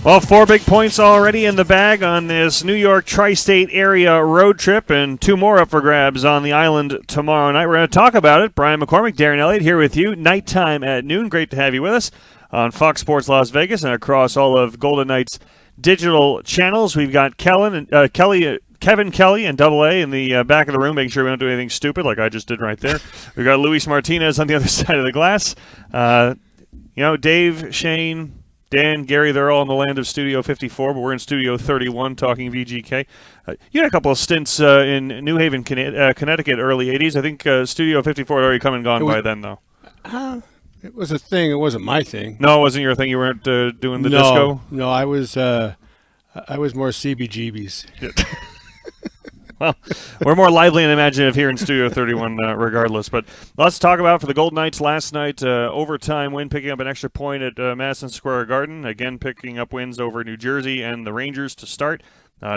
Well, 4 big points already in the bag on this New York tri-state area road trip, and 2 more up for grabs on the island tomorrow night. We're going to talk about it. Brian McCormack, Darren Eliot here with you. Nighttime at noon. Great to have you with us on Fox Sports Las Vegas and across all of Golden Knights' digital channels. We've got Kevin Kelly and Double A in the back of the room, making sure we don't do anything stupid like I just did right there. We've got Luis Martinez on the other side of the glass. Dave, Shane, Dan, Gary, they're all in the land of Studio 54, but we're in Studio 31 talking VGK. You had a couple of stints in New Haven, Connecticut, early 80s. I think Studio 54 had already come and gone by then, though. It was a thing. It wasn't my thing. No, it wasn't your thing? You weren't doing the disco? No, I was more CBGBs. Well, we're more lively and imaginative here in Studio 31 regardless. But let's talk about for the Golden Knights last night, overtime win, picking up an extra point at Madison Square Garden. Again, picking up wins over New Jersey and the Rangers to start.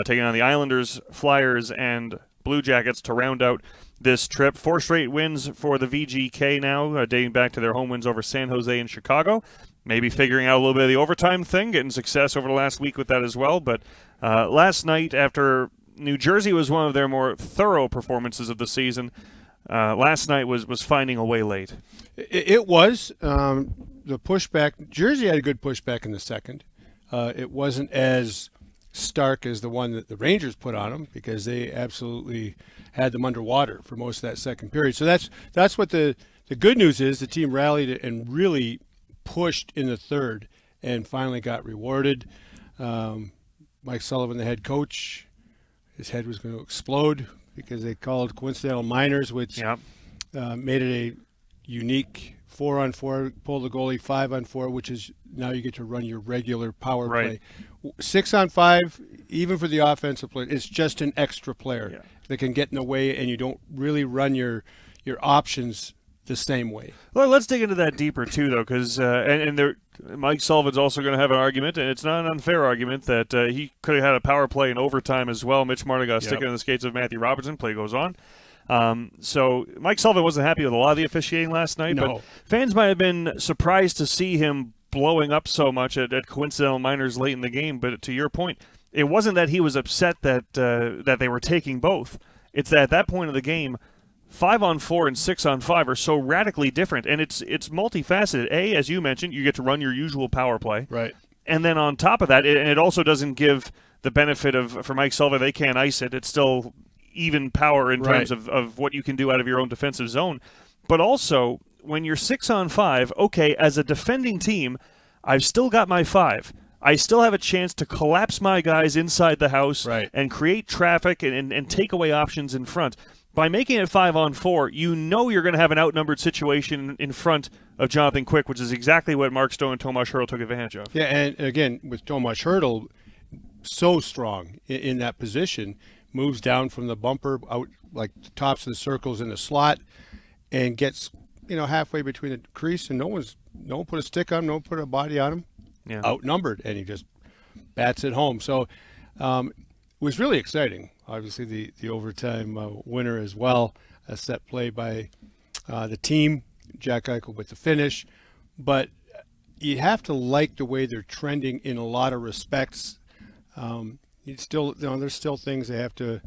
Taking on the Islanders, Flyers, and Blue Jackets to round out this trip. 4 straight wins for the VGK now, dating back to their home wins over San Jose and Chicago. Maybe figuring out a little bit of the overtime thing, getting success over the last week with that as well. But last night, after New Jersey was one of their more thorough performances of the season, last night was finding a way late. It was. The pushback, Jersey had a good pushback in the second. It wasn't as stark as the one that the Rangers put on them because they absolutely had them underwater for most of that second period. So that's what the good news is. The team rallied and really pushed in the third and finally got rewarded. Mike Sullivan, the head coach, his head was going to explode because they called coincidental minors, which made it a unique 4-on-4, pull the goalie, 5-on-4, which is now you get to run your regular power play. 6-on-5, even for the offensive player, it's just an extra player that can get in the way, and you don't really run your options the same way. Well, let's dig into that deeper too, though, because Mike Sullivan's also going to have an argument, and it's not an unfair argument that he could have had a power play in overtime as well. Mitch Marner got sticking in the skates of Matthew Robertson. Play goes on. So Mike Sullivan wasn't happy with a lot of the officiating last night, but fans might have been surprised to see him blowing up so much at coincidental minors late in the game. But to your point, it wasn't that he was upset that they were taking both. It's that at that point of the game, 5-on-4 and 6-on-5 are so radically different, and it's multifaceted. As you mentioned, you get to run your usual power play. Right. And then on top of that, and it also doesn't give the benefit of, for Mike Sullivan, they can't ice it. It's still even power in terms of what you can do out of your own defensive zone. But also, when you're 6-on-5, okay, as a defending team, I've still got my 5. I still have a chance to collapse my guys inside the house and create traffic and take away options in front. By making it 5-on-4, you know you're going to have an outnumbered situation in front of Jonathan Quick, which is exactly what Mark Stone and Tomas Hertl took advantage of. Yeah, and again, with Tomas Hertl so strong in that position, moves down from the bumper out like the tops of the circles in the slot and gets halfway between the crease, and no one put a stick on him, no one put a body on him. Outnumbered, and he just bats it home. So it was really exciting. Obviously the overtime winner as well, a set play by the team, Jack Eichel with the finish. But you have to like the way they're trending in a lot of respects. There's still things they have to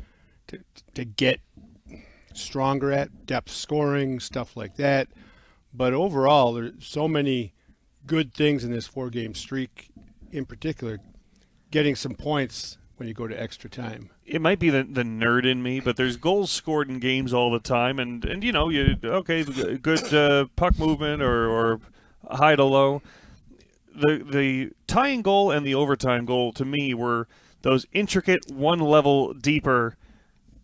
get stronger at, depth scoring, stuff like that. But overall, there's so many good things in this 4-game streak, in particular, getting some points when you go to extra time. It might be the nerd in me, but there's goals scored in games all the time, and good puck movement or high to low. The tying goal and the overtime goal to me were those intricate, one level deeper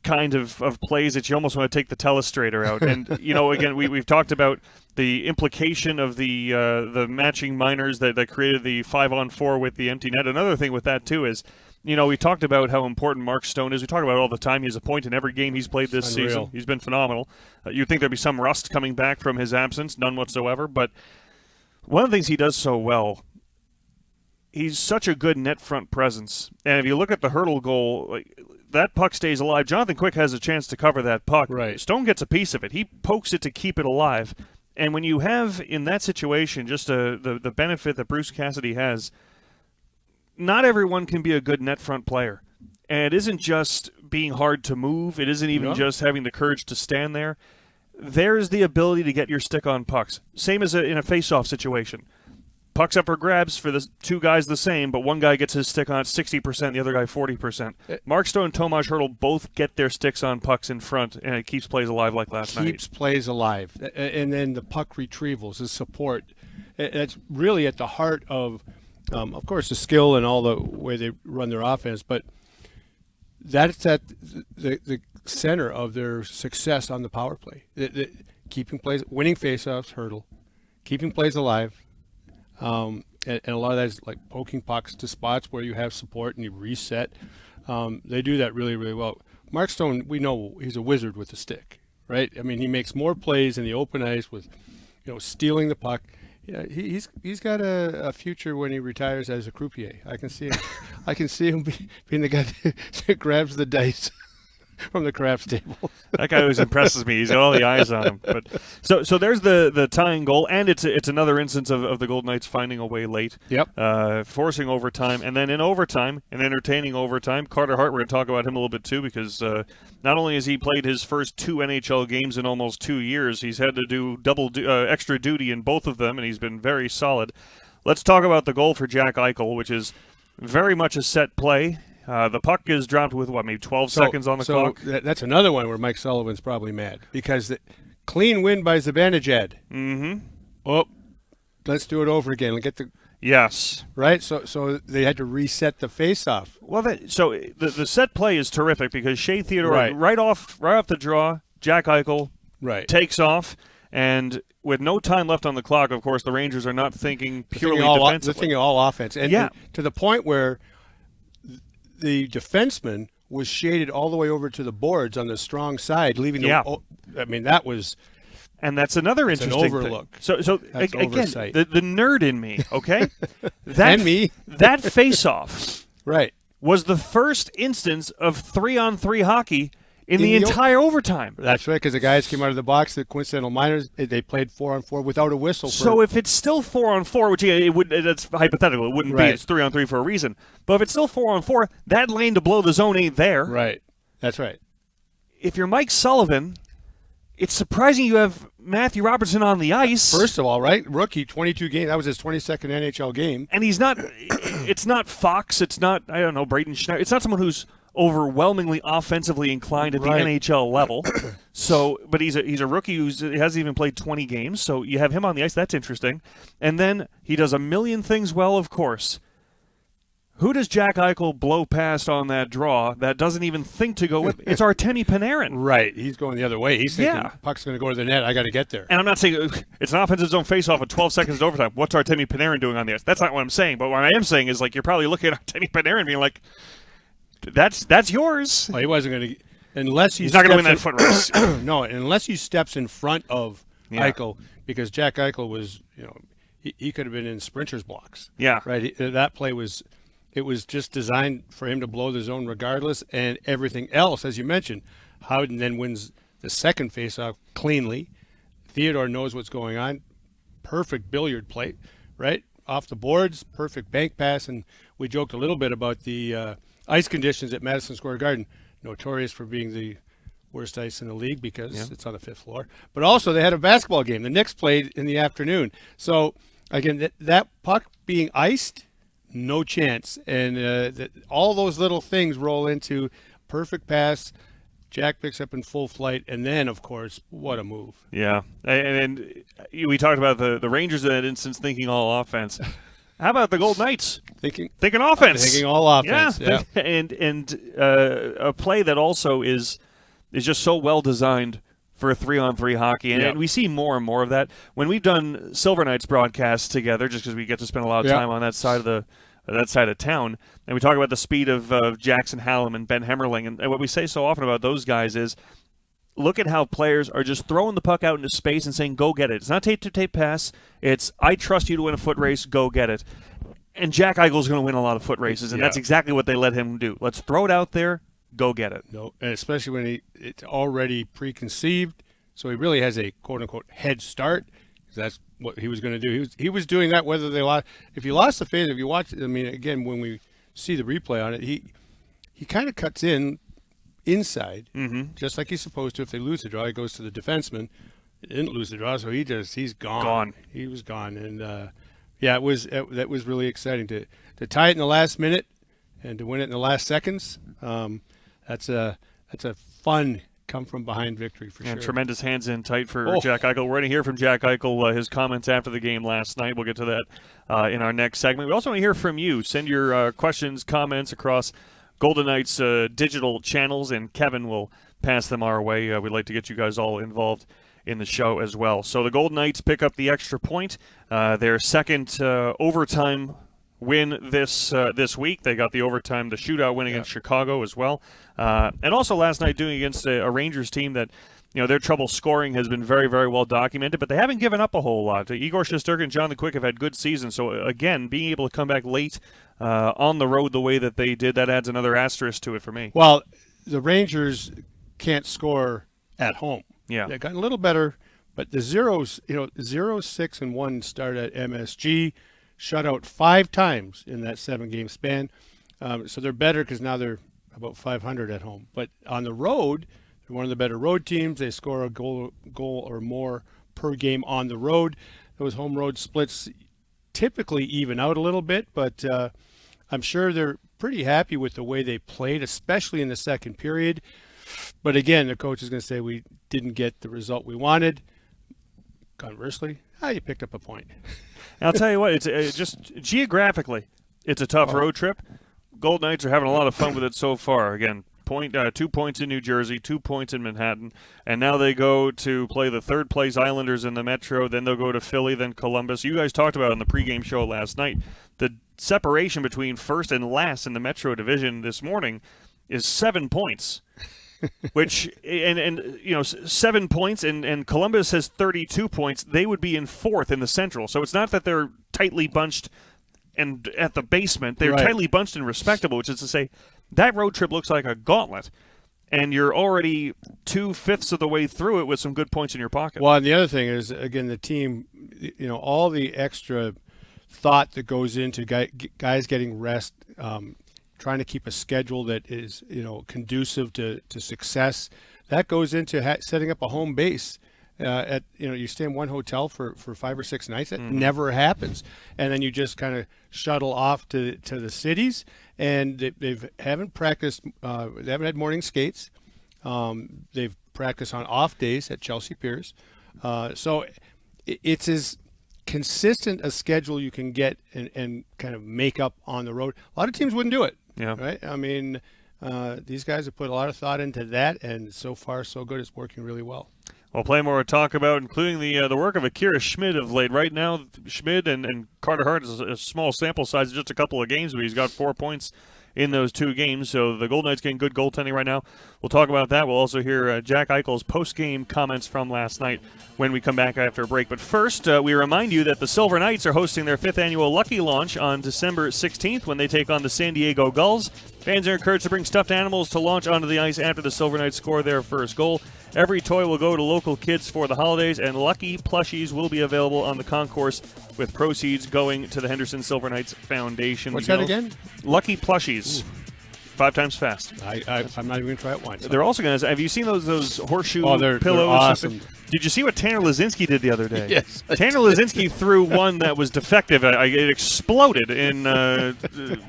kind of plays that you almost want to take the telestrator out. And again, we've talked about the implication of the matching minors that created the 5-on-4 with the empty net. Another thing with that too is, we talked about how important Mark Stone is. We talk about it all the time. He has a point in every game he's played this season. He's been phenomenal. You'd think there'd be some rust coming back from his absence, none whatsoever. But one of the things he does so well, he's such a good net front presence. And if you look at the Hertl goal, that puck stays alive. Jonathan Quick has a chance to cover that puck. Right. Stone gets a piece of it. He pokes it to keep it alive. And when you have, in that situation, just the benefit that Bruce Cassidy has, not everyone can be a good net front player. And it isn't just being hard to move. It isn't even just having the courage to stand there. There's the ability to get your stick on pucks. Same as in a face-off situation. Pucks up for grabs for the two guys the same, but one guy gets his stick on 60%, the other guy 40%. Mark Stone and Tomas Hertl both get their sticks on pucks in front, and it keeps plays alive like last night. Keeps plays alive. And then the puck retrievals, the support. It's really at the heart of course, the skill and all the way they run their offense, but that's at the center of their success on the power play. Keeping plays, winning faceoffs, Hertl, keeping plays alive. And a lot of that is like poking pucks to spots where you have support and you reset. They do that really, really well. Mark Stone, we know he's a wizard with the stick, right? I mean, he makes more plays in the open ice with, stealing the puck. Yeah, he's got a future when he retires as a croupier. I can see him. I can see him being the guy that grabs the dice from the craps table. That guy always impresses me. He's got all the eyes on him. But so there's the tying goal, and it's another instance of the Golden Knights finding a way late. Yep. Forcing overtime, and then in overtime, and entertaining overtime. Carter Hart, we're going to talk about him a little bit too, because not only has he played his first 2 NHL games in almost 2 years, he's had to do extra duty in both of them, and he's been very solid. Let's talk about the goal for Jack Eichel, which is very much a set play. The puck is dropped with, maybe 12 seconds on the clock? That's another one where Mike Sullivan's probably mad, because the clean win by Zibanejad. Mm-hmm. Oh, let's do it over again. Yes. Right? So they had to reset the face-off. Well, the set play is terrific, because Shea Theodore, right off the draw, Jack Eichel takes off, and with no time left on the clock, of course, the Rangers are not thinking purely defensively. They're thinking all offense. And to the point where the defenseman was shaded all the way over to the boards on the strong side, leaving that was... And that's another interesting overlook. Thing. So again, the nerd in me, okay? And me. That face-off was the first instance of 3-on-3 hockey in the entire overtime. That's right, because the guys came out of the box, the coincidental minors, they played 4-on-4 without a whistle. So if it's still 4-on-4, which that's hypothetical, it wouldn't be, it's 3-on-3 for a reason. But if it's still 4-on-4, that lane to blow the zone ain't there. Right, that's right. If you're Mike Sullivan, it's surprising you have Matthew Robertson on the ice. First of all, rookie, 22 games. That was his 22nd NHL game. And he's not, it's not Fox, it's not, Braden Schneider. It's not someone who's overwhelmingly offensively inclined at the NHL level. So, but he's a rookie who hasn't even played 20 games. So you have him on the ice. That's interesting. And then he does a million things well, of course. Who does Jack Eichel blow past on that draw that doesn't even think to go with? It's Artemi Panarin. Right. He's going the other way. He's thinking, puck's going to go to the net. I got to get there. And I'm not saying it's an offensive zone faceoff with 12 seconds to overtime. What's Artemi Panarin doing on the ice? That's not what I'm saying. But what I am saying is, you're probably looking at Artemi Panarin being like, that's yours. Well, he wasn't going to, unless he's not going to win that foot race. No, unless he steps in front of Eichel, because Jack Eichel was, he could have been in sprinters blocks. Yeah, right. That play was just designed for him to blow the zone regardless, and everything else, as you mentioned, Howden then wins the second faceoff cleanly. Theodore knows what's going on. Perfect billiard play, right off the boards. Perfect bank pass, and we joked a little bit about the ice conditions at Madison Square Garden, notorious for being the worst ice in the league because it's on the 5th floor. But also they had a basketball game. The Knicks played in the afternoon. So, again, that puck being iced, no chance. And all those little things roll into perfect pass. Jack picks up in full flight. And then, of course, what a move. Yeah. And we talked about the Rangers in that instance thinking all offense. How about the Golden Knights? Thinking offense. Thinking all offense. Yeah. And a play that also is just so well designed for a 3-on-3 hockey, and we see more and more of that. When we've done Silver Knights broadcasts together, just because we get to spend a lot of time on that side of town, and we talk about the speed of Jackson Hallam and Ben Hemmerling, and what we say so often about those guys is, look at how players are just throwing the puck out into space and saying, go get it. It's not tape-to-tape pass. It's, I trust you to win a foot race, go get it. And Jack Eichel's going to win a lot of foot races, and that's exactly what they let him do. Let's throw it out there, go get it. No, and especially when it's already preconceived, so he really has a quote-unquote head start. That's what he was going to do. He was doing that whether they lost. If you lost the phase, if you watch, again, when we see the replay on it, he kind of cuts inside, just like he's supposed to. If they lose the draw, he goes to the defenseman. He didn't lose the draw, so he's gone. He was gone, and that was really exciting to tie it in the last minute and to win it in the last seconds. That's a fun come from behind victory for sure. Tremendous hands in tight for Jack Eichel. We're going to hear from Jack Eichel, his comments after the game last night. We'll get to that in our next segment. We also want to hear from you. Send your questions, comments across Golden Knights digital channels, and Kevin will pass them our way. We'd like to get you guys all involved in the show as well. So the Golden Knights pick up the extra point, their second overtime win this week. They got the overtime, the shootout win against Chicago as well. And also last night doing against a Rangers team that, their trouble scoring has been very, very well documented, but they haven't given up a whole lot. Igor Shesterkin and John the Quick have had good seasons. So, again, being able to come back late on the road the way that they did, that adds another asterisk to it for me. Well, the Rangers can't score at home. Yeah. They've gotten a little better, but the zeros, 0-6-1 start at MSG, shut out 5 times in that 7-game span. So they're better because now they're about 500 at home. But on the road, they're one of the better road teams. They score a goal or more per game on the road. Those home road splits typically even out a little bit, but I'm sure they're pretty happy with the way they played, especially in the second period. But again, the coach is going to say we didn't get the result we wanted. Conversely, you picked up a point. I'll tell you what, it's just geographically, it's a tough road trip. Golden Knights are having a lot of fun with it so far. Again, 2 points in New Jersey, 2 points in Manhattan, and now they go to play the third-place Islanders in the Metro. Then they'll go to Philly, then Columbus. You guys talked about on the pregame show last night, the separation between first and last in the Metro division this morning is 7 points. Which and 7 points, and Columbus has 32 points. They would be in fourth in the Central. So it's not that they're tightly bunched and at the basement. They're tightly bunched and respectable, which is to say that road trip looks like a gauntlet, and you're already 2/5 of the way through it with some good points in your pocket. Well, and the other thing is, again, the team, all the extra thought that goes into guys getting rest, trying to keep a schedule that is, conducive to success. That goes into setting up a home base. You stay in one hotel for 5 or 6 nights. That never happens. And then you just kind of shuttle off to the cities. And they haven't practiced. They haven't had morning skates. They've practiced on off days at Chelsea Piers. So it's as consistent a schedule you can get and kind of make up on the road. A lot of teams wouldn't do it. Yeah. Right. I mean, these guys have put a lot of thought into that, and so far so good. It's working really well. We'll play more to talk about, including the work of Akira Schmid of late. Right now, Schmid and Carter Hart is a small sample size of just a couple of games, but he's got 4 points in those 2 games. So the Golden Knights getting good goaltending right now. We'll talk about that. We'll also hear Jack Eichel's post-game comments from last night when we come back after a break. But first, we remind you that the Silver Knights are hosting their 5th annual Lucky Launch on December 16th when they take on the San Diego Gulls. Fans are encouraged to bring stuffed animals to launch onto the ice after the Silver Knights score their first goal. Every toy will go to local kids for the holidays, and Lucky plushies will be available on the concourse with proceeds going to the Henderson Silver Knights Foundation. What's that again? Lucky plushies. Ooh. 5 times fast. I'm not even going to try it once. They're also going to. Have you seen those horseshoe pillows? They're awesome. Did you see what Tanner Lazinski did the other day? Yes. Tanner Lazinski threw one that was defective. It exploded in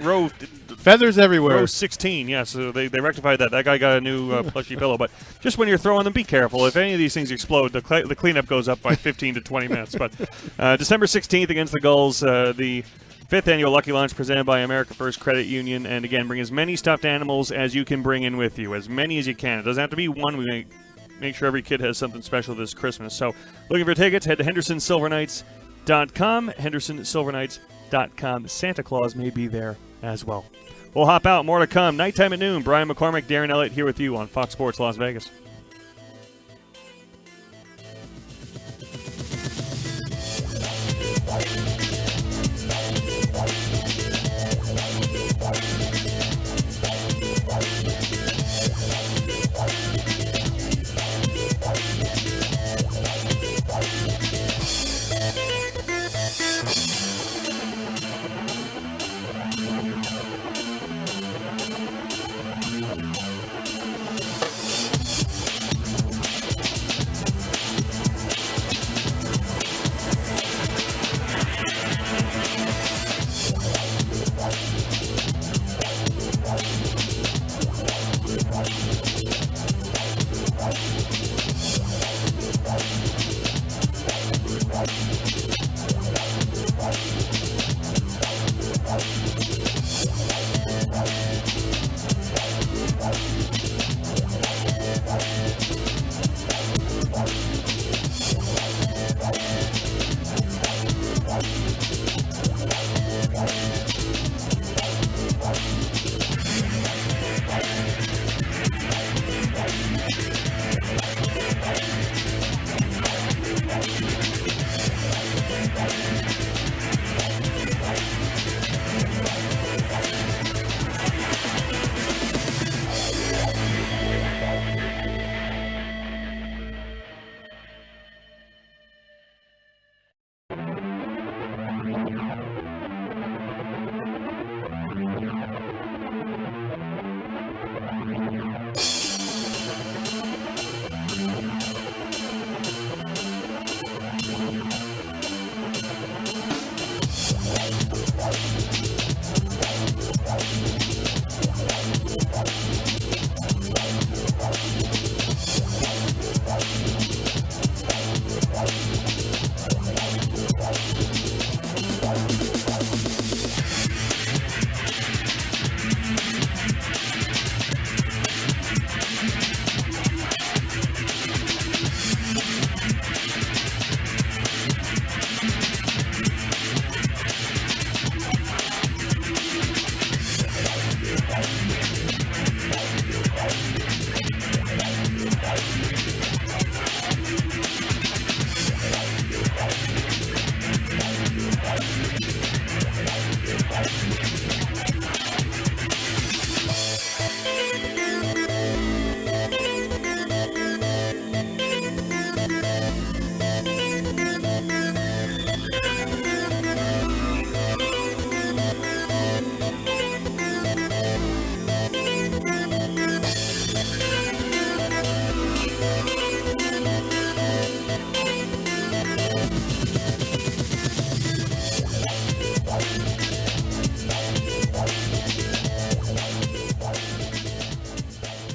row. Feathers everywhere. Row 16, yeah, so they rectified that. That guy got a new plushy pillow. But just when you're throwing them, be careful. If any of these things explode, the cleanup goes up by 15 to 20 minutes. But December 16th against the Gulls, the 5th annual Lucky Launch presented by America First Credit Union. And again, bring as many stuffed animals as you can bring in with you, as many as you can. It doesn't have to be one. We make sure every kid has something special this Christmas. So looking for tickets, head to HendersonSilverKnights.com, HendersonSilverKnights.com. Santa Claus may be there as well. We'll hop out. More to come. Nighttime at noon. Brian McCormack, Darren Eliot here with you on Fox Sports Las Vegas.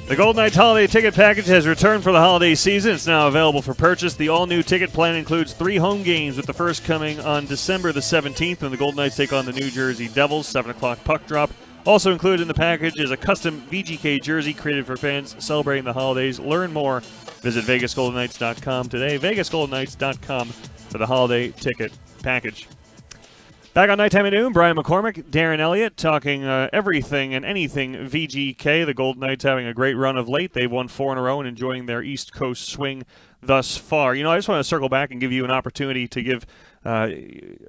The Golden Knights holiday ticket package has returned for the holiday season. It's now available for purchase. The all-new ticket plan includes 3 home games, with the first coming on December the 17th when the Golden Knights take on the New Jersey Devils, 7 o'clock puck drop. Also included in the package is a custom VGK jersey created for fans celebrating the holidays. Learn more. Visit VegasGoldenKnights.com today. VegasGoldenKnights.com for the holiday ticket package. Back on Nighttime at Noon, Brian McCormack, Darren Eliot, talking everything and anything VGK. The Golden Knights having a great run of late. They've won 4 in a row and enjoying their East Coast swing thus far. You know, I just want to circle back and give you an opportunity to give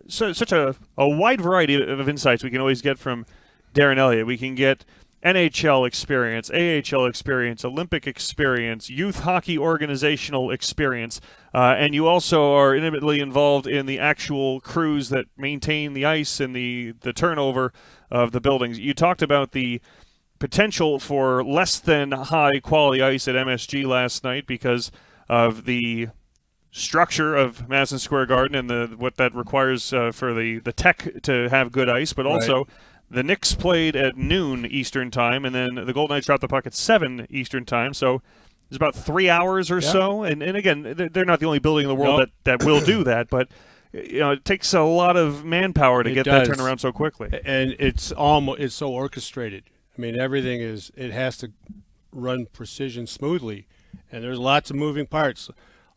such a wide variety of insights we can always get from Darren Eliot. We can get NHL experience, AHL experience, Olympic experience, youth hockey organizational experience, and you also are intimately involved in the actual crews that maintain the ice and the turnover of the buildings. You talked about the potential for less than high quality ice at MSG last night because of the structure of Madison Square Garden and what that requires for the tech to have good ice, but also the Knicks played at noon Eastern time, and then the Golden Knights dropped the puck at 7 Eastern time. So it's about 3 hours or so. And again, they're not the only building in the world that will do that, but you know, it takes a lot of manpower to get that turned around so quickly. And it's so orchestrated. I mean, everything it has to run precision smoothly, and there's lots of moving parts,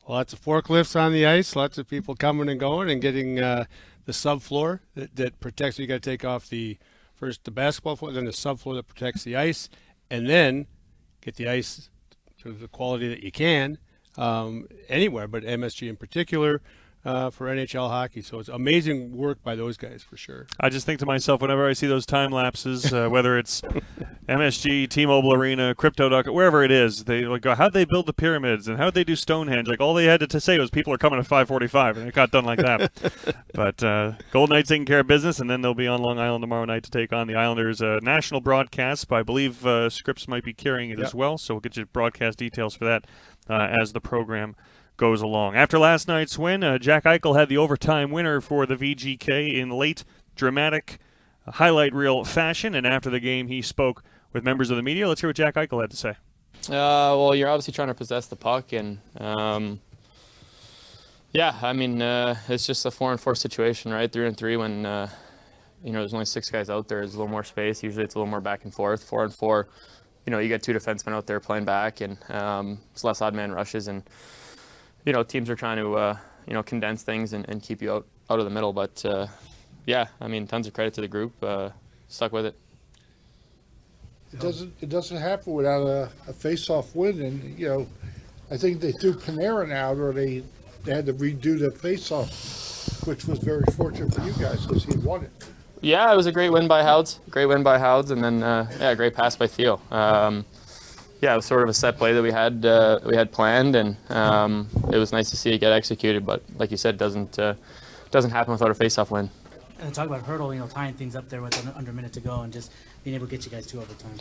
lots of forklifts on the ice, lots of people coming and going, and getting the subfloor that protects. You got to take off first the basketball floor, then the subfloor that protects the ice, and then get the ice to the quality that you can anywhere, but MSG in particular for NHL hockey. So it's amazing work by those guys for sure. I just think to myself, whenever I see those time lapses, whether it's MSG, T-Mobile Arena, Crypto.com, wherever it is, they like go, how'd they build the pyramids and how'd they do Stonehenge? Like all they had to say was people are coming at 5:45, and it got done like that. But Golden Knights taking care of business, and then they'll be on Long Island tomorrow night to take on the Islanders. National broadcast, but I believe Scripps might be carrying it as well, so we'll get you broadcast details for that as the program goes along. After last night's win, Jack Eichel had the overtime winner for the VGK in late, dramatic, highlight reel fashion, and after the game he spoke with members of the media. Let's hear what Jack Eichel had to say. Well, you're obviously trying to possess the puck, and yeah, I mean, it's just a 4-on-4 situation, right? 3-on-3 when there's only 6 guys out there. There's a little more space. Usually it's a little more back and forth. 4-on-4, you got 2 defensemen out there playing back, and it's less odd man rushes, and teams are trying to condense things and keep you out of the middle. But yeah, I mean, tons of credit to the group. Stuck with it. It doesn't happen without a face-off win, and I think they threw Panarin out, or they had to redo the face-off, which was very fortunate for you guys because he won it. Yeah, it was a great win by Houds. And then great pass by Theo. Yeah, it was sort of a set play that we had planned, and it was nice to see it get executed. But like you said, doesn't happen without a face-off win. And talk about Hurdle, tying things up there with under a minute to go, and just being able to get you guys to overtime.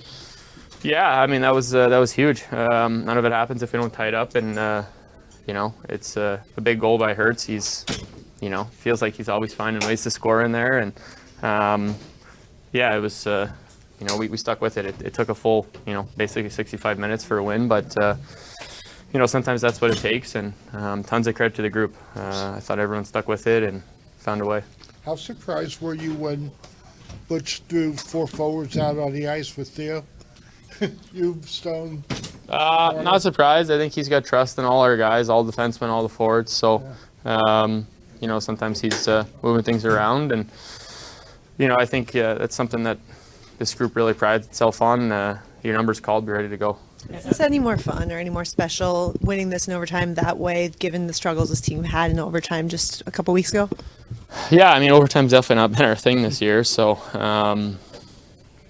Yeah, I mean that was huge. None of it happens if we don't tie it up, and it's a big goal by Hurts. He's feels like he's always finding ways to score in there, and it was. We stuck with it. It took a full, basically 65 minutes for a win, but, sometimes that's what it takes, and tons of credit to the group. I thought everyone stuck with it and found a way. How surprised were you when Butch threw 4 forwards out on the ice with Theo? You, Stone? Not surprised. I think he's got trust in all our guys, all defensemen, all the forwards, so, sometimes he's moving things around, and, I think that's something that this group really prides itself on. Your number's called, be ready to go. Is this any more fun or any more special winning this in overtime that way, given the struggles this team had in overtime just a couple weeks ago? Yeah, I mean, overtime's definitely not been our thing this year, so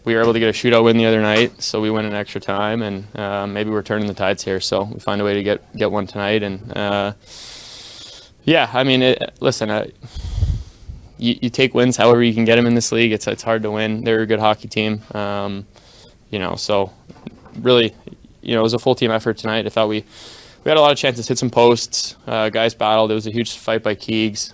we were able to get a shootout win the other night, so we win in extra time, and maybe we're turning the tides here, so we find a way to get one tonight, and I mean, listen, you take wins however you can get them in this league. It's hard to win. They're a good hockey team, so really, it was a full team effort tonight. I thought we had a lot of chances, hit some posts, guys battled. It was a huge fight by Keegs.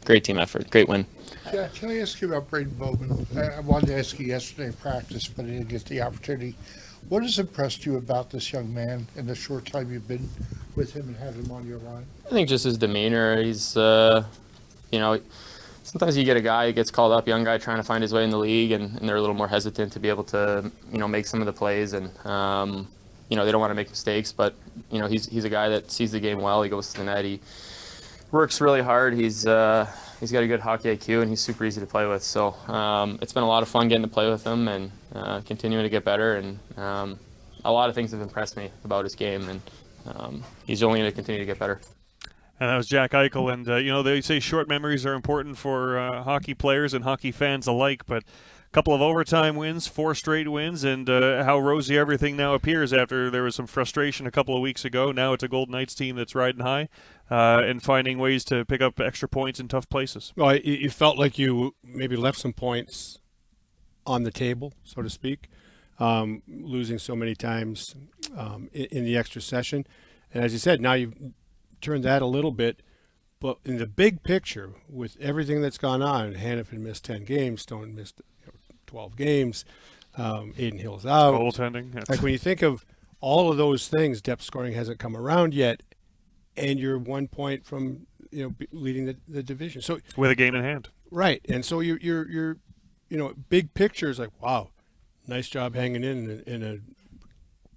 great team effort, great win. Yeah, can I ask you about Braden Bowman? I wanted to ask you yesterday in practice, but I didn't get the opportunity. What has impressed you about this young man in the short time you've been with him and had him on your line? I think just his demeanor. He's, sometimes you get a guy who gets called up, young guy trying to find his way in the league, and they're a little more hesitant to be able to, make some of the plays, and they don't want to make mistakes. But he's a guy that sees the game well. He goes to the net. He works really hard. He's got a good hockey IQ, and he's super easy to play with. So it's been a lot of fun getting to play with him and continuing to get better. And a lot of things have impressed me about his game, and he's only going to continue to get better. And that was Jack Eichel. And, they say short memories are important for hockey players and hockey fans alike, but a couple of overtime wins, 4 straight wins, and how rosy everything now appears after there was some frustration a couple of weeks ago. Now it's a Golden Knights team that's riding high and finding ways to pick up extra points in tough places. Well, you felt like you maybe left some points on the table, so to speak, losing so many times in the extra session. And as you said, now you've turned that a little bit. But in the big picture, with everything that's gone on, Hannafin missed 10 games, Stone missed 12 games, Aiden Hill's out. Goaltending. Yeah. Like when you think of all of those things, depth scoring hasn't come around yet, and you're 1 point from leading the division. So With a game in hand. right, and so you're big picture is like, wow, nice job hanging in a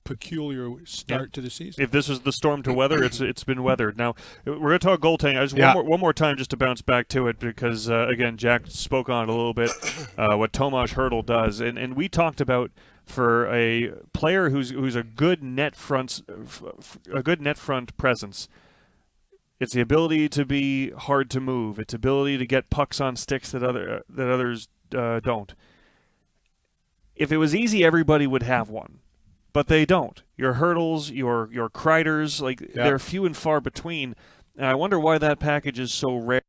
peculiar start to the season. If this is the storm to weather, it's been weathered. Now we're going to talk goaltending. I just one more time just to bounce back to it because again Jack spoke on it a little bit what Tomas Hertl does, and we talked about for a player who's a good net front presence. It's the ability to be hard to move. It's ability to get pucks on sticks that others don't. If it was easy, everybody would have one. But they don't. Your Hurdles, your Kreiders, they're few and far between. And I wonder why that package is so rare.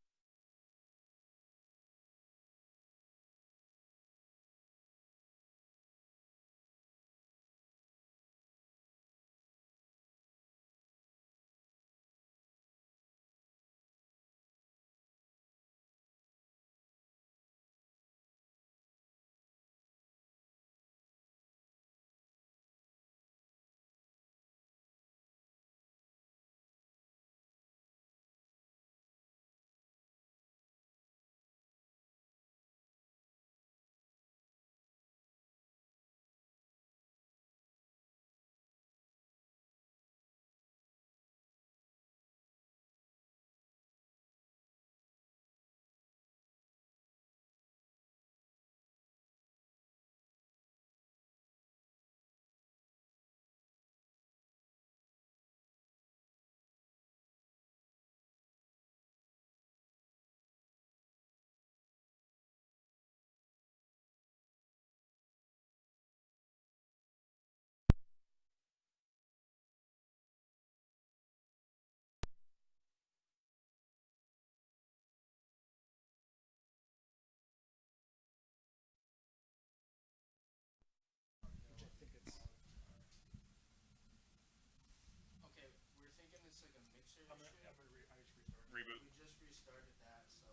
Reboot. We just restarted that, so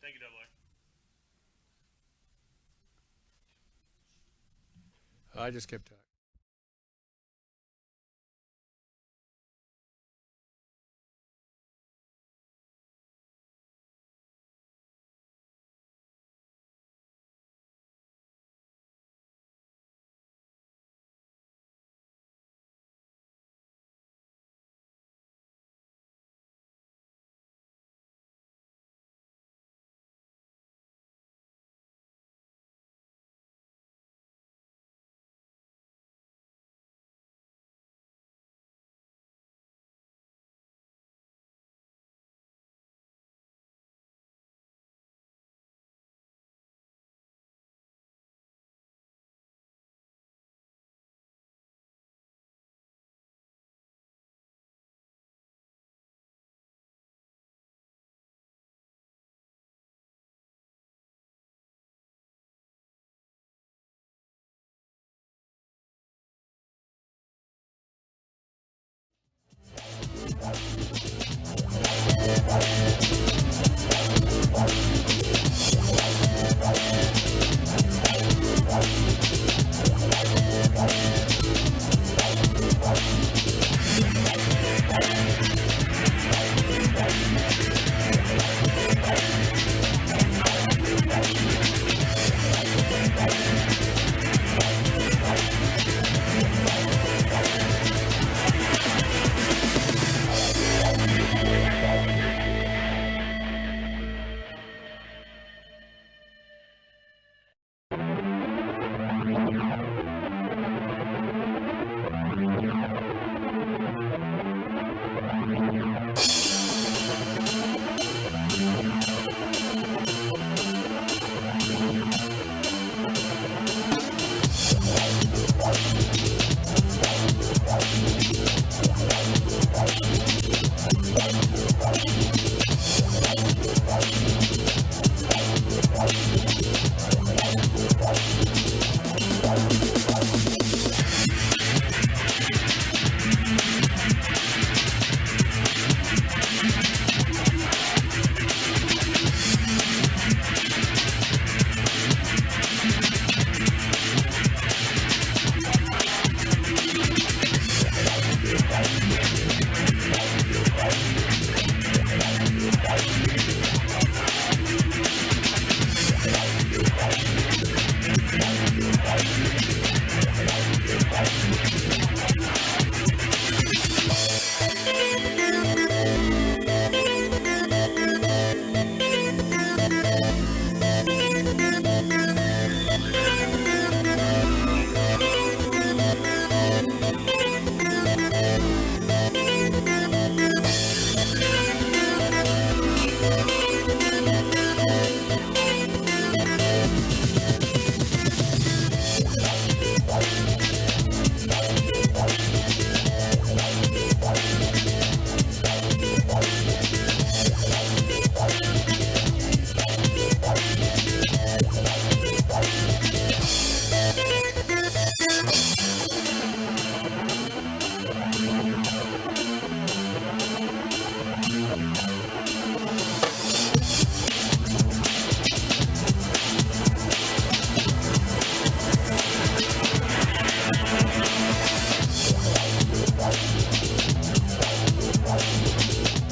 thank you, I just kept talking.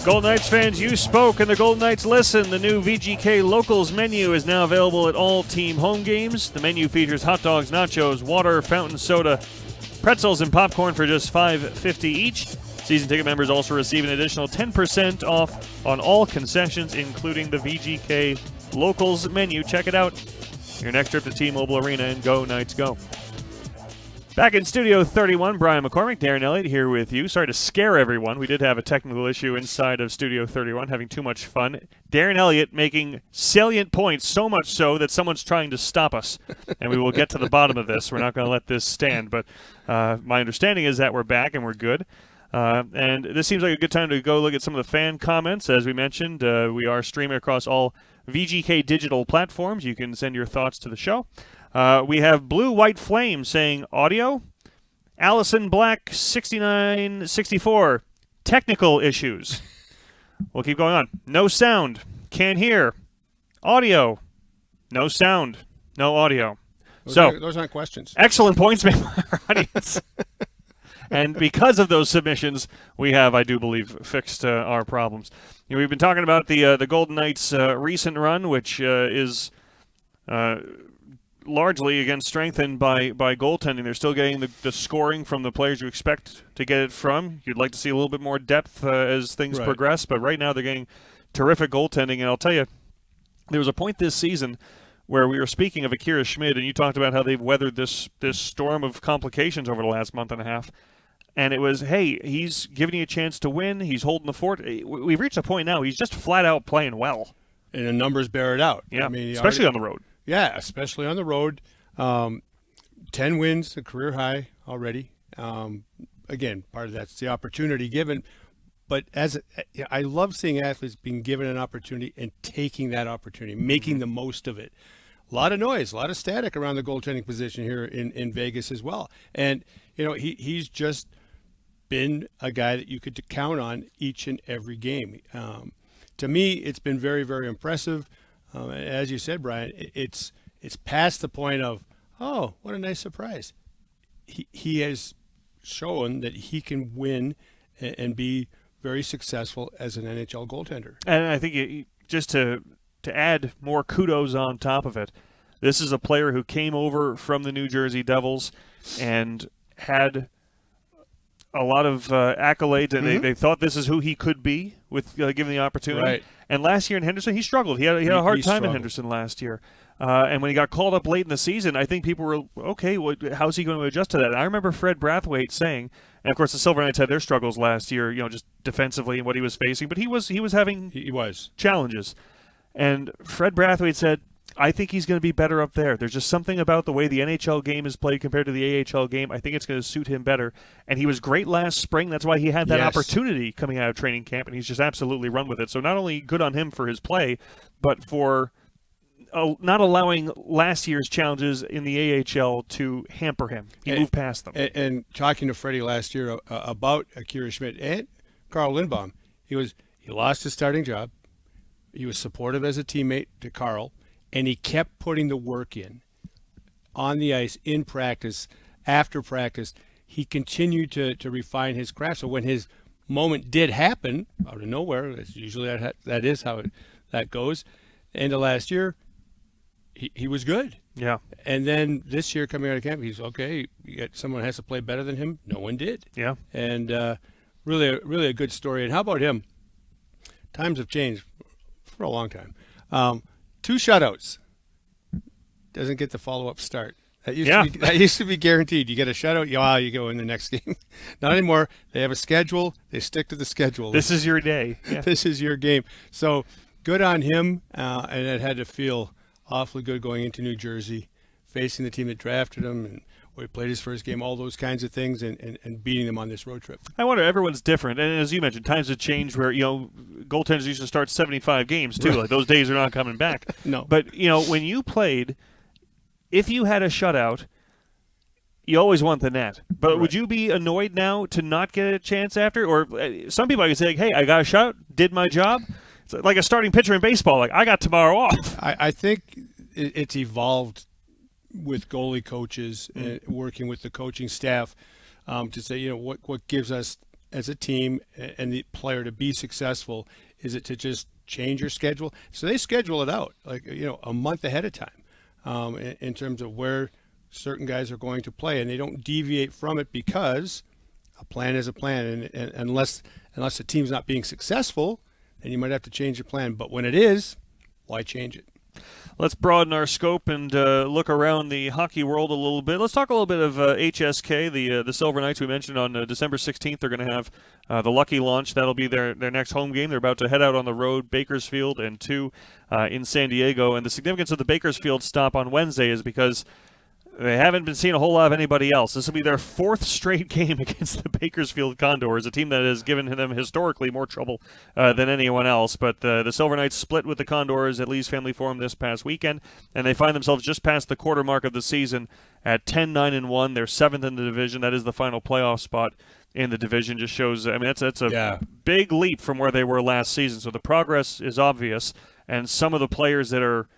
Golden Knights fans, you spoke and the Golden Knights listen. The new VGK Locals menu is now available at all team home games. The menu features hot dogs, nachos, water, fountain soda, pretzels, and popcorn for just $5.50 each. Season ticket members also receive an additional 10% off on all concessions, including the VGK Locals menu. Check it out. Your next trip to T-Mobile Arena, and go Knights go. Back in Studio 31, Brian McCormack, Darren Eliot here with you. Sorry to scare everyone. We did have a technical issue inside of Studio 31, having too much fun. Darren Eliot making salient points, so much so that someone's trying to stop us. And we will get to the bottom of this. We're not going to let this stand. But my understanding is that we're back and we're good. And this seems like a good time to go look at some of the fan comments. As we mentioned, we are streaming across all VGK digital platforms. You can send your thoughts to the show. We have Blue White Flame saying audio. Allison Black 6964, technical issues. We'll keep going on. No sound. Can't hear. Audio. No sound. No audio. Those aren't questions. Excellent points made by our audience. And because of those submissions, we have, I do believe, fixed our problems. You know, we've been talking about the Golden Knights' recent run, which is largely, again, strengthened by goaltending. They're still getting the scoring from the players you expect to get it from. You'd like to see a little bit more depth as things progress, but right now they're getting terrific goaltending. And I'll tell you, there was a point this season where we were speaking of Akira Schmid, and you talked about how they've weathered this storm of complications over the last month and a half. And it was, hey, he's giving you a chance to win. He's holding the fort. We've reached a point now. He's just flat out playing well. And the numbers bear it out. Yeah, I mean, especially on the road. Yeah, especially on the road. 10 wins, a career high already. Again, part of that's the opportunity given. But I love seeing athletes being given an opportunity and taking that opportunity, making the most of it. A lot of noise, a lot of static around the goaltending position here in Vegas as well. And, you know, he's just been a guy that you could count on each and every game. To me, it's been very, very impressive. As you said, Brian, it's past the point of, oh, what a nice surprise. He has shown that he can win and be very successful as an NHL goaltender. And I think just to add more kudos on top of it, this is a player who came over from the New Jersey Devils and had a lot of accolades, and they thought this is who he could be with given the opportunity. Right. And last year in Henderson, he struggled. He had a hard time in Henderson last year. And when he got called up late in the season, I think people were, okay, how's he going to adjust to that? And I remember Fred Brathwaite saying, and of course the Silver Knights had their struggles last year, you know, just defensively and what he was facing, but he was having challenges. And Fred Brathwaite said, I think he's going to be better up there. There's just something about the way the NHL game is played compared to the AHL game. I think it's going to suit him better. And he was great last spring. That's why he had that opportunity coming out of training camp, and he's just absolutely run with it. So not only good on him for his play, but for not allowing last year's challenges in the AHL to hamper him. He moved past them. And talking to Freddie last year about Akira Schmid and Carl Lindbaum, he lost his starting job. He was supportive as a teammate to Carl. And he kept putting the work in on the ice, in practice, after practice. He continued to refine his craft. So when his moment did happen, out of nowhere, that's usually that is how that goes. End of last year, he was good. Yeah. And then this year coming out of camp, he's okay. Someone has to play better than him. No one did. Yeah. And really a good story. And how about him? Times have changed for a long time. 2 shutouts. Doesn't get the follow-up start. That used to be guaranteed. You get a shutout, you go in the next game. Not anymore. They have a schedule. They stick to the schedule. This is your day. Yeah. This is your game. So good on him. And it had to feel awfully good going into New Jersey, facing the team that drafted him, and where he played his first game, all those kinds of things, and beating them on this road trip. I wonder, everyone's different. And as you mentioned, times have changed where, you know, goaltenders used to start 75 games, too. Like, those days are not coming back. No. But, you know, when you played, if you had a shutout, you always want the net. But would you be annoyed now to not get a chance after? Or some people I could say, hey, I got a shutout, did my job. It's like a starting pitcher in baseball. Like, I got tomorrow off. I think it's evolved with goalie coaches and working with the coaching staff to say, you know, what gives us as a team and the player to be successful? Is it to just change your schedule? So they schedule it out like, a month ahead of time in terms of where certain guys are going to play, and they don't deviate from it because a plan is a plan. And unless the team's not being successful, then you might have to change your plan. But when it is, why change it? Let's broaden our scope and look around the hockey world a little bit. Let's talk a little bit of HSK, the Silver Knights we mentioned on December 16th. They're going to have the Lucky launch. That'll be their next home game. They're about to head out on the road, Bakersfield and 2 in San Diego. And the significance of the Bakersfield stop on Wednesday is because they haven't been seeing a whole lot of anybody else. This will be their 4th straight game against the Bakersfield Condors, a team that has given them historically more trouble than anyone else. But the Silver Knights split with the Condors at Lee's Family Forum this past weekend, and they find themselves just past the quarter mark of the season at 10-9-1. They're 7th in the division. That is the final playoff spot in the division. Just shows, that's a big leap from where they were last season. So the progress is obvious, and some of the players that are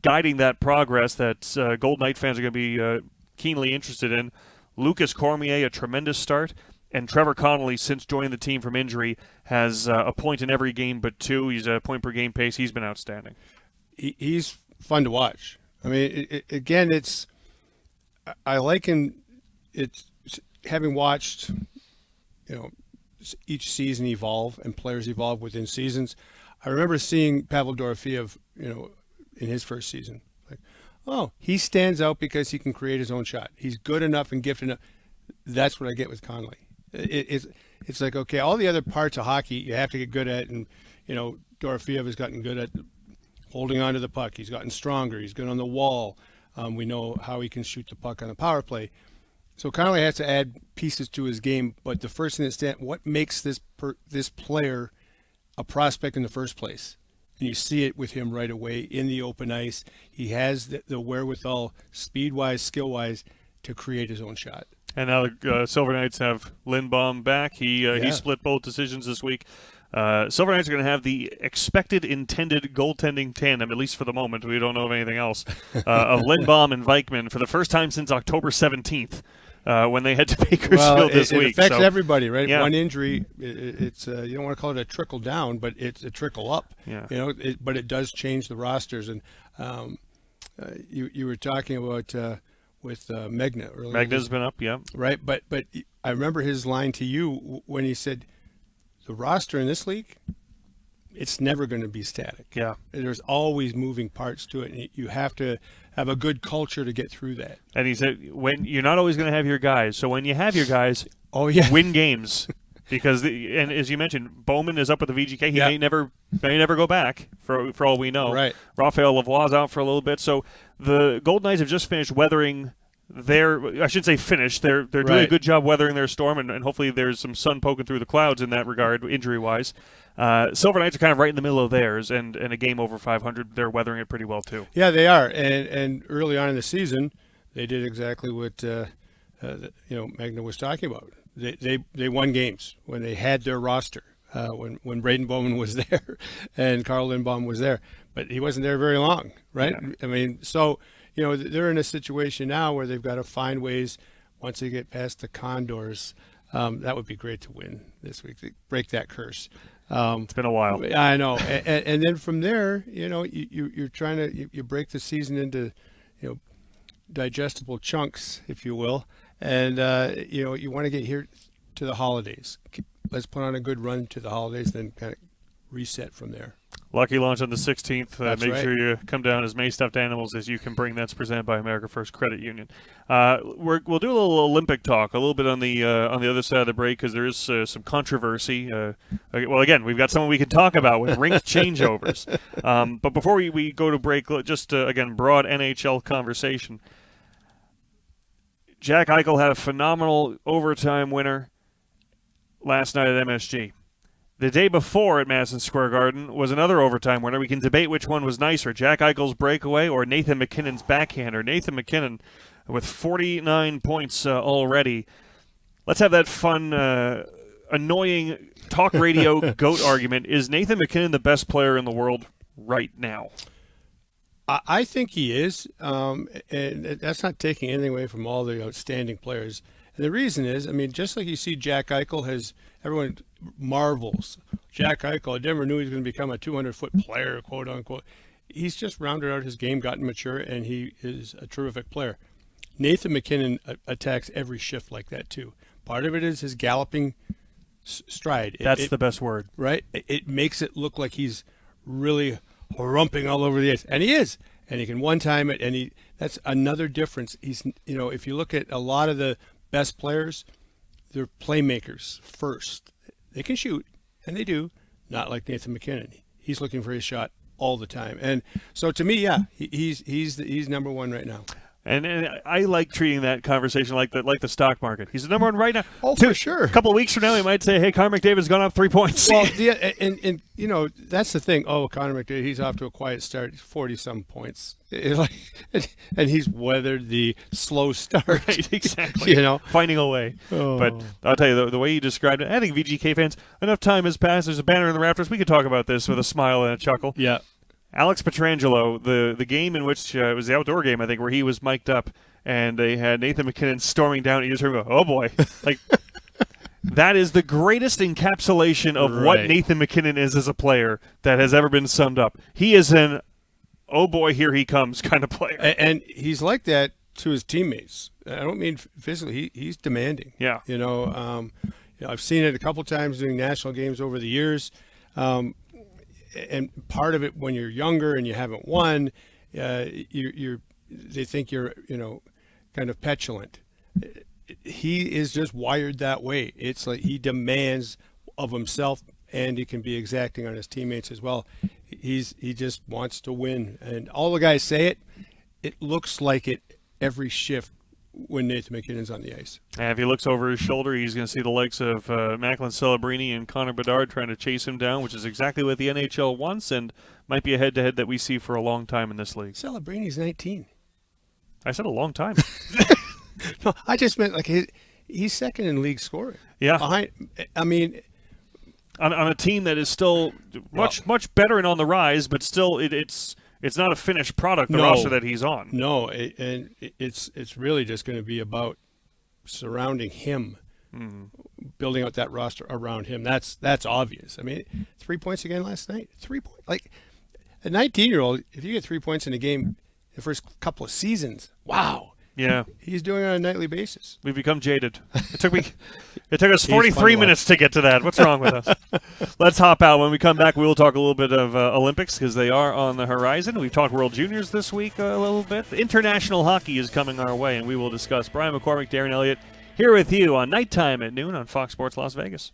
guiding that progress that Gold Knight fans are going to be keenly interested in. Lucas Cormier, a tremendous start, and Trevor Connolly, since joining the team from injury, has a point in every game but 2. He's a point per game pace. He's been outstanding. He's fun to watch. I mean, I like him. It's having watched, each season evolve and players evolve within seasons. I remember seeing Pavel Dorofeev, in his first season, he stands out because he can create his own shot. He's good enough and gifted enough. That's what I get with Connolly. It's like, okay, all the other parts of hockey you have to get good at, and Dorofeev has gotten good at holding on to the puck. He's gotten stronger. He's good on the wall. We know how he can shoot the puck on the power play. So Connolly has to add pieces to his game. But the first thing that's what makes this player a prospect in the first place? And you see it with him right away in the open ice. He has the wherewithal, speed-wise, skill-wise, to create his own shot. And now the Silver Knights have Lindbaum back. He split both decisions this week. Silver Knights are going to have the expected intended goaltending tandem, at least for the moment. We don't know of anything else, of Lindbaum and Vikman for the first time since October 17th. When they head to Bakersfield this week. It affects everybody, right? Yeah. One injury, it's you don't want to call it a trickle down, but it's a trickle up. Yeah. But it does change the rosters. And you were talking about with Megna earlier. Megna's been up, yeah. Right, but I remember his line to you when he said, the roster in this league, it's never going to be static. Yeah. There's always moving parts to it, and you have to have a good culture to get through that. And he said, when you're not always going to have your guys, so when you have your guys, win games. Because and as you mentioned, Bowman is up with the VGK. He may never go back for all we know. Right. Raphael Lavoie's out for a little bit. So the Golden Knights have just finished weathering I should say finished. They're doing a good job weathering their storm, and hopefully there's some sun poking through the clouds in that regard, injury-wise. Silver Knights are kind of right in the middle of theirs, and a game over 500, they're weathering it pretty well too. Yeah, they are. And early on in the season, they did exactly what Magna was talking about. They won games when they had their roster. When Braden Bowman was there and Carl Lindbaum was there, but he wasn't there very long, right? Yeah. I mean, so they're in a situation now where they've got to find ways once they get past the Condors. That would be great to win this week, to break that curse. It's been a while. I know, and then from there, you're trying to you break the season into digestible chunks, if you will, and you want to get here to the holidays. Let's put on a good run to the holidays, then kind of reset from there. Lucky launch on the 16th. Make right. sure you come down as many stuffed animals as you can bring. That's presented by America First Credit Union. We'll do a little Olympic talk, a little bit on the other side of the break, because there is some controversy. Well, again, we've got someone we can talk about with rink changeovers. But before we go to break, just again, broad NHL conversation. Jack Eichel had a phenomenal overtime winner last night at MSG. The day before at Madison Square Garden was another overtime winner. We can debate which one was nicer, Jack Eichel's breakaway or Nathan MacKinnon's backhander. Nathan MacKinnon with 49 points already. Let's have that fun, annoying talk radio GOAT argument. Is Nathan MacKinnon the best player in the world right now? I think he is, and that's not taking anything away from all the outstanding players. And the reason is, I mean, just like you see Jack Eichel everyone marvels. Jack Eichel, I never knew he was going to become a 200-foot player, quote unquote. He's just rounded out his game, gotten mature, and he is a terrific player. Nathan MacKinnon attacks every shift like that too. Part of it is his galloping stride. That's the best word. Right? It makes it look like he's really rumping all over the ice. And he is. And he can one-time it, and that's another difference. He's, if you look at a lot of the best players, they're playmakers first. They can shoot, and they do, not like Nathan MacKinnon. He's looking for his shot all the time. And so to me, yeah, he's number one right now. And I like treating that conversation like the stock market. He's the number one right now. Oh, for sure. A couple of weeks from now, he might say, "Hey, Connor McDavid's gone up 3 points." Well, yeah, and that's the thing. Oh, Connor McDavid, he's off to a quiet start. 40-some points, and he's weathered the slow start. Right, exactly. Finding a way. Oh. But I'll tell you, the way you described it, I think VGK fans, enough time has passed. There's a banner in the rafters. We could talk about this with a smile and a chuckle. Yeah. Alex Pietrangelo, the game in which it was the outdoor game, I think, where he was mic'd up, and they had Nathan MacKinnon storming down, and you just heard him go, "Oh boy!" Like that is the greatest encapsulation of what Nathan MacKinnon is as a player that has ever been summed up. He is an "oh boy, here he comes" kind of player, and he's like that to his teammates. I don't mean physically; he's demanding. Yeah, I've seen it a couple times during national games over the years. And part of it, when you're younger and you haven't won, they think you're kind of petulant. He is just wired that way. It's like he demands of himself, and he can be exacting on his teammates as well. He just wants to win, and all the guys say it. It looks like it every shift when Nathan MacKinnon's on the ice. And if he looks over his shoulder, he's going to see the likes of Macklin Celebrini and Connor Bedard trying to chase him down, which is exactly what the NHL wants and might be a head-to-head that we see for a long time in this league. Celebrini's 19. I said a long time. No, I just meant like he's second in league scoring. Yeah. On a team that is still much better and on the rise, but still it's not a finished product, the roster that he's on. No, and it's really just going to be about surrounding him, building out that roster around him. That's obvious. I mean, 3 points again last night. 3 points. Like a 19-year-old, if you get 3 points in a game the first couple of seasons, wow. Yeah, he's doing it on a nightly basis. We've become jaded. It took us 43 minutes to get to that. What's wrong with us? Let's hop out. When we come back, we will talk a little bit of Olympics because they are on the horizon. We've talked World Juniors this week a little bit. International hockey is coming our way, and we will discuss. Brian McCormack, Darren Eliot, here with you on Nighttime at noon on Fox Sports Las Vegas.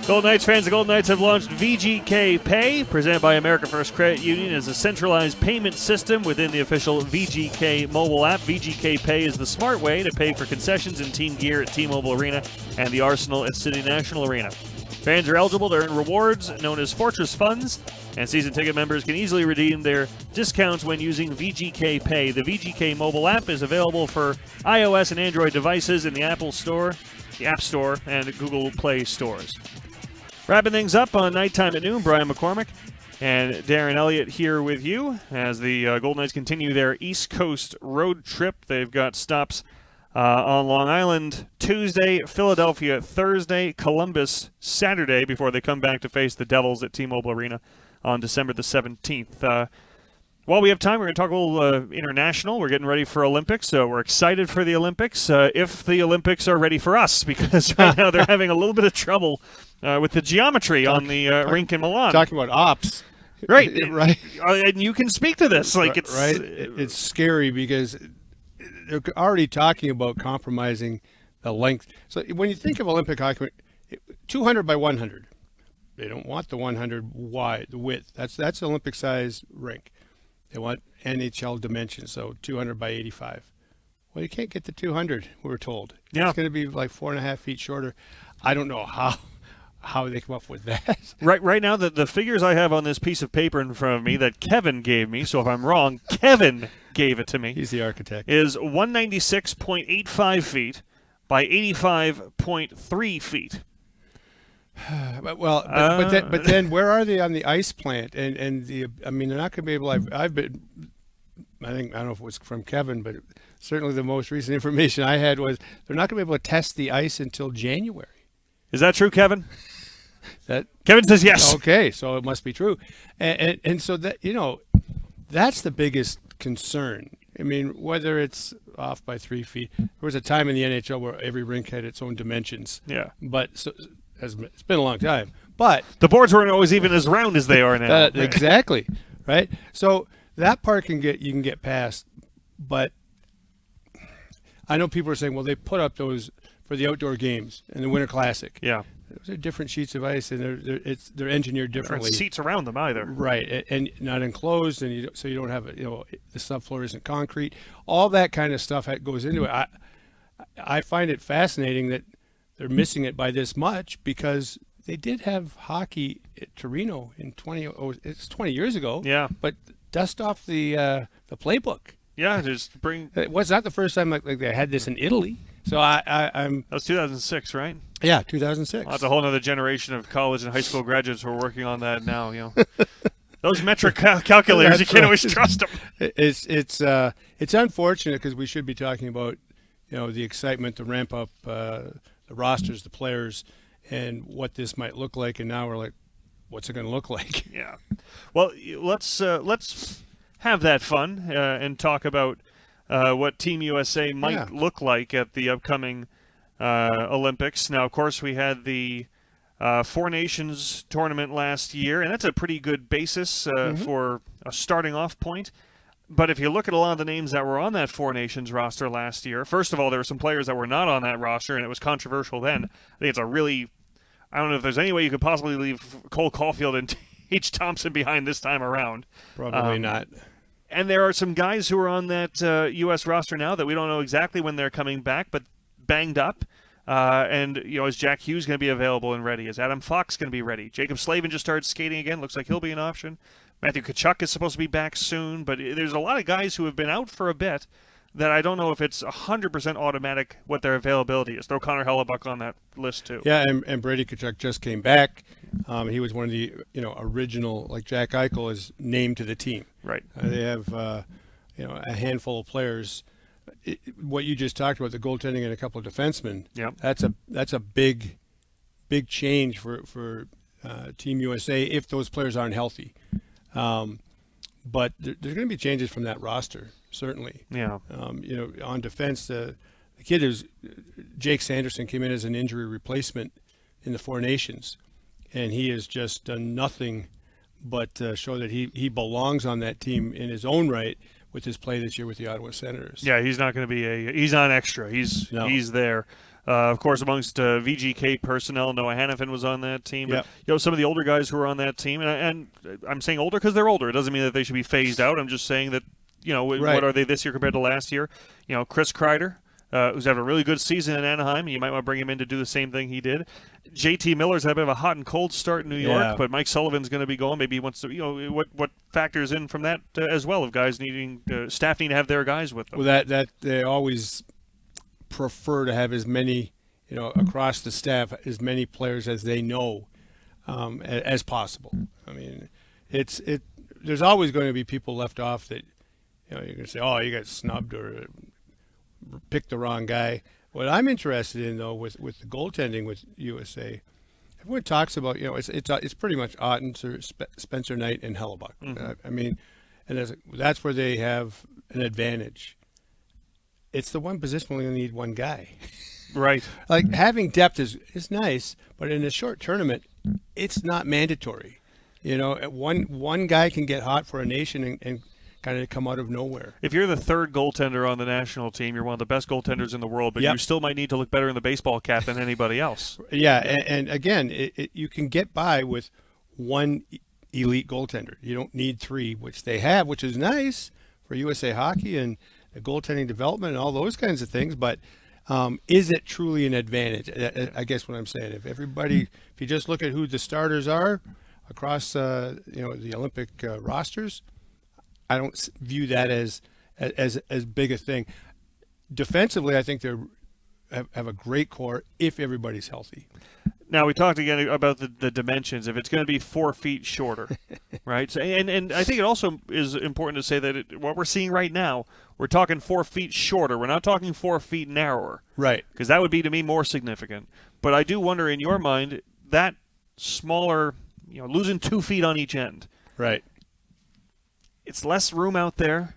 Golden Knights fans, the Golden Knights have launched VGK Pay, presented by America First Credit Union, as a centralized payment system within the official VGK mobile app. VGK Pay is the smart way to pay for concessions and team gear at T-Mobile Arena and the Arsenal at City National Arena. Fans are eligible to earn rewards known as Fortress Funds, and season ticket members can easily redeem their discounts when using VGK Pay. The VGK mobile app is available for iOS and Android devices in the Apple Store, the App Store, and Google Play stores. Wrapping things up on Nighttime at Noon, Brian McCormack and Darren Eliot here with you as the Golden Knights continue their East Coast road trip. They've got stops on Long Island Tuesday, Philadelphia Thursday, Columbus Saturday before they come back to face the Devils at T-Mobile Arena on December the 17th. While we have time, we're going to talk a little international. We're getting ready for Olympics, so we're excited for the Olympics, if the Olympics are ready for us, because right now they're having a little bit of trouble with the geometry on the rink in Milan. Talking about ops. Right. Right. And you can speak to this. Like it's right. It's scary because they're already talking about compromising the length. So when you think of Olympic hockey, 200 by 100, they don't want the 100 wide, the width. That's Olympic size rink. They want NHL dimensions, so 200 by 85. Well, you can't get to 200, we're told. Yeah. It's going to be like 4.5 feet shorter. I don't know how they come up with that. Right now, the figures I have on this piece of paper in front of me that Kevin gave me, so if I'm wrong, Kevin gave it to me. He's the architect. Is 196.85 feet by 85.3 feet. But then where are they on the ice plant? And they're not going to be able. I've been. I don't know if it was from Kevin, but certainly the most recent information I had was they're not going to be able to test the ice until January. Is that true, Kevin? That Kevin says yes. Okay, so it must be true, and so that that's the biggest concern. I mean, whether it's off by 3 feet, there was a time in the NHL where every rink had its own dimensions. Yeah, but it's been a long time. But the boards weren't always even as round as they are now. Exactly, right? So that part you can get past, but I know people are saying, well, they put up those for the outdoor games and the Winter Classic. Yeah, those are different sheets of ice, and they're engineered differently. There aren't seats around them either. Right, and not enclosed, and so you don't have the subfloor isn't concrete. All that kind of stuff that goes into it. I find it fascinating that they're missing it by this much, because they did have hockey at Torino in 20 years ago. Yeah, but dust off the playbook. Yeah, just bring. It was not the first time like they had this in Italy. So I'm. That was 2006, right? Yeah, 2006. Well, that's a whole other generation of college and high school graduates who are working on that now. Those metric calculators, you can't always trust them. It's unfortunate, because we should be talking about the excitement, the ramp up, the rosters, the players, and what this might look like. And now we're like, what's it going to look like? Yeah. Well, let's have that fun and talk about what Team USA might look like at the upcoming Olympics. Now, of course, we had the Four Nations tournament last year, and that's a pretty good basis for a starting off point. But if you look at a lot of the names that were on that Four Nations roster last year, first of all, there were some players that were not on that roster, and it was controversial then. I think it's I don't know if there's any way you could possibly leave Cole Caulfield and H. Thompson behind this time around. Probably not. And there are some guys who are on that U.S. roster now that we don't know exactly when they're coming back, but banged up. And is Jack Hughes going to be available and ready? Is Adam Fox going to be ready? Jacob Slavin just started skating again. Looks like he'll be an option. Matthew Tkachuk is supposed to be back soon, but there's a lot of guys who have been out for a bit that I don't know if it's 100% automatic what their availability is. Throw Connor Hellebuck on that list too. Yeah, and Brady Tkachuk just came back. He was one of the original, like Jack Eichel is named to the team. Right. They have a handful of players. What you just talked about, the goaltending and a couple of defensemen. Yeah. That's a big change for Team USA if those players aren't healthy. But there's going to be changes from that roster, certainly. Yeah. On defense, the kid Jake Sanderson came in as an injury replacement in the Four Nations, and he has just done nothing but show that he belongs on that team in his own right with his play this year with the Ottawa Senators. Yeah, he's not going to be he's not an extra. He's there. Of course, amongst VGK personnel, Noah Hannafin was on that team. Yep. But, some of the older guys who were on that team, and I'm saying older because they're older. It doesn't mean that they should be phased out. I'm just saying that, Right. what are they this year compared to last year? Chris Kreider, who's having a really good season in Anaheim. You might want to bring him in to do the same thing he did. JT Miller's had a bit of a hot and cold start in New York, Yeah. but Mike Sullivan's going to be going. Maybe he wants to, what factors in from that as well, of guys needing, staff need to have their guys with them. Well, that they always prefer to have as many, across the staff, as many players as they know as possible. I mean, there's always going to be people left off that, you're going to say, oh, you got snubbed or picked the wrong guy. What I'm interested in, though, with the goaltending with USA, everyone talks about, it's pretty much Ottinger, Spencer Knight, and Hellebuck. Mm-hmm. I mean, and that's where they have an advantage. It's the one position where you need one guy. Right. Like, having depth is nice, but in a short tournament, it's not mandatory. One guy can get hot for a nation and kind of come out of nowhere. If you're the third goaltender on the national team, you're one of the best goaltenders in the world, but Yep. you still might need to look better in the baseball cap than anybody else. Yeah, and again, you can get by with one elite goaltender. You don't need three, which they have, which is nice for USA Hockey and goaltending development and all those kinds of things, but is it truly an advantage? I guess what I'm saying, if you just look at who the starters are across the Olympic rosters, I don't view that as big a thing. Defensively, I think they have a great core if everybody's healthy. Now, we talked again about the dimensions. If it's going to be 4 feet shorter, right? So, and I think it also is important to say that what we're seeing right now, we're talking 4 feet shorter. We're not talking 4 feet narrower. Right. Because that would be, to me, more significant. But I do wonder, in your mind, that smaller, losing 2 feet on each end. Right. It's less room out there.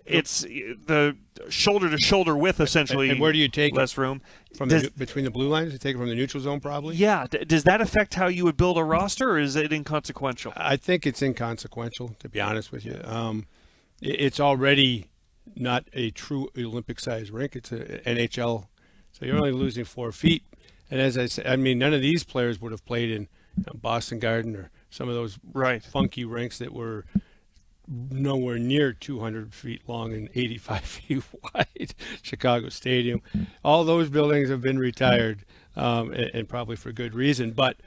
It's the shoulder-to-shoulder width, essentially. And where do you take less room? Between the blue lines? You take it from the neutral zone, probably? Yeah. Does that affect how you would build a roster, or is it inconsequential? I think it's inconsequential, to be honest with you. It's already not a true Olympic-sized rink. It's an NHL, so you're only losing 4 feet. And as I said, none of these players would have played in Boston Garden or some of those funky rinks that were nowhere near 200 feet long and 85 feet wide. Chicago Stadium. All those buildings have been retired, and probably for good reason. But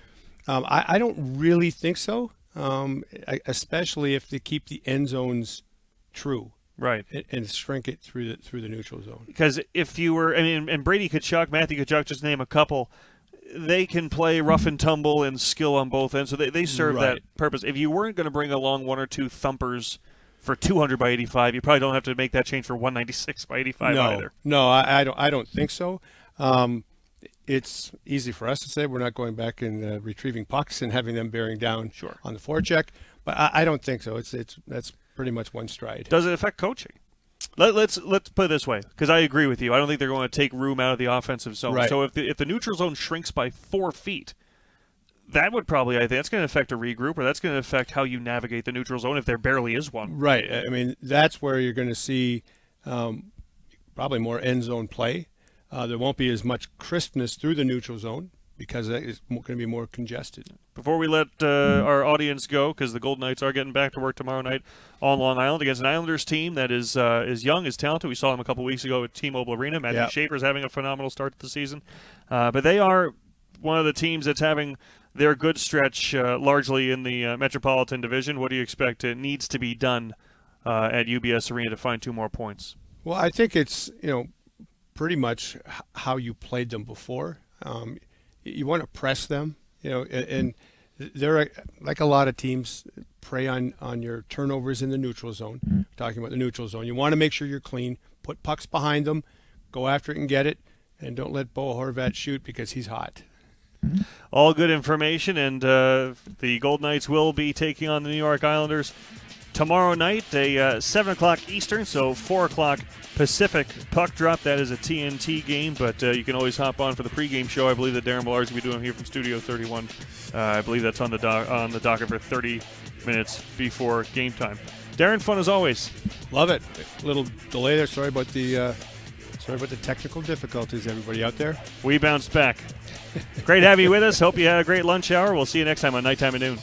I don't really think so, especially if they keep the end zones true. Right. And shrink it through the neutral zone. Because if you were, and Brady Tkachuk, Matthew Tkachuk, just name a couple, they can play rough and tumble and skill on both ends, so they serve that purpose. If you weren't going to bring along one or two thumpers for 200 by 85, you probably don't have to make that change for 196 by 85 either. No, I don't think so. It's easy for us to say we're not going back and retrieving pucks and having them bearing down on the forecheck, but I don't think so. That's pretty much one stride. Does it affect coaching? Let's put it this way, because I agree with you. I don't think they're going to take room out of the offensive zone. Right. So if the neutral zone shrinks by 4 feet, that would probably, I think, that's going to affect a regroup, or that's going to affect how you navigate the neutral zone if there barely is one. Right. That's where you're going to see probably more end zone play. There won't be as much crispness through the neutral zone because it's going to be more congested. Before we let our audience go, because the Golden Knights are getting back to work tomorrow night on Long Island against an Islanders team that is young, is talented. We saw them a couple weeks ago at T-Mobile Arena. Matthew Schaefer's having a phenomenal start to the season. But they are one of the teams that's having their good stretch largely in the Metropolitan Division. What do you expect needs to be done at UBS Arena to find 2 more points? Well, I think it's pretty much how you played them before. You want to press them, and they're like a lot of teams prey on your turnovers in the neutral zone. Talking about the neutral zone, you want to make sure you're clean. Put pucks behind them, go after it and get it, and don't let Bo Horvat shoot because he's hot. All good information, and the Golden Knights will be taking on the New York Islanders tomorrow night, a 7 o'clock Eastern, so 4 o'clock Pacific puck drop. That is a TNT game, but you can always hop on for the pregame show. I believe that Darren Millar's going to be doing here from Studio 31. I believe that's on the docket for 30 minutes before game time. Darren, fun as always. Love it. A little delay there. Sorry about the Sorry about the technical difficulties, everybody out there. We bounced back. Great having you with us. Hope you had a great lunch hour. We'll see you next time on Nighttime at Noon.